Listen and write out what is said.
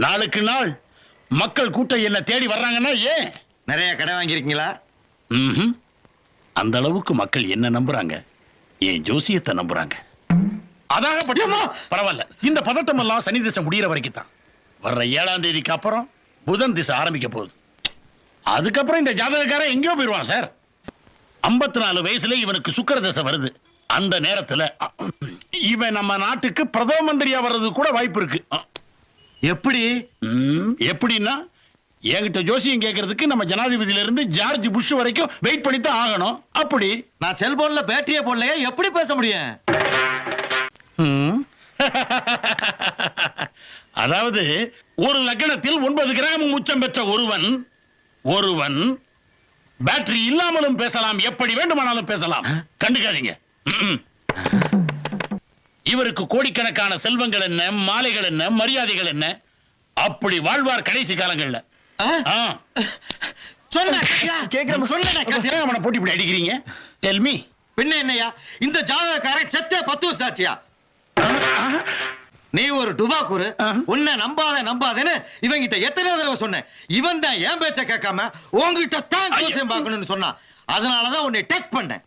நாளுக்கு நாள் மக்கள் கூட்டம் என்ன தேடி வர்றாங்கன்னா ஏன்? நிறைய கடை வாங்கியிருக்கீங்களா? அந்த அளவுக்கு மக்கள் என்ன நம்புறாங்க, என் ஜோசியத்தை நம்புறாங்க. அதாக பரவாயில்ல. இந்த பதட்டம் எல்லாம் சனி திசை முடிகிற வரைக்கும் தான். வர்ற 7ஆம் தேதிக்கு அப்புறம் புதன் திசை ஆரம்பிக்க போகுது. அதுக்கப்புறம் இந்த ஜாதகக்காரன் எங்கேயோ போயிடுவான் சார். 54 வயசுல இவனுக்கு சுக்கிர திசை வருது. அந்த நேரத்துல இவன் நம்ம நாட்டுக்கு பிரதம மந்திரியா வர்றது கூட வாய்ப்பு இருக்கு. எப்படி? எப்படின்னா, என்கிட்ட ஜோசியம் கேட்கறதுக்கு நம்ம ஜனாதிபதியில இருந்து ஜார்ஜ் புஷ் வரைக்கும் வெயிட் பண்ணி தான் ஆகணும். அப்படி நான் செல்போன்ல பேட்டரியே போடலையே, எப்படி பேச முடியும்? அதாவது ஒரு லக்னத்தில் 9 கிராம் உச்சம் பெற்ற ஒருவன் பேட்டரி இல்லாமலும் பேசலாம், எப்படி வேண்டுமானாலும் பேசலாம். கண்டுக்காதீங்க. இவருக்கு கோடிக்கணக்கான செல்வங்கள் என்ன, மாலைகள் என்ன, மரியாதைகள் என்ன, அப்படி வாழ்வார் கடைசி காலங்கள்ல. அவனை போட்டி இப்படி அடிக்கிறீங்க? Tell me. பின்ன என்னையா, இந்த ஜாதகக்காரன் செத்தே 10 வருஷம் ஆச்சியா? நீ ஒரு டுபாக்கூரு, உன்னை நம்பாதேன்னு இவங்கிட்ட எத்தனை தடவை சொன்னேன். இவன் தான் என் பேச்ச கேட்காம உங்ககிட்ட தான் ஜோசியம் பார்க்கணும்னு சொன்னான். அதனாலதான் உன்னை டெஸ்ட் பண்ணேன்.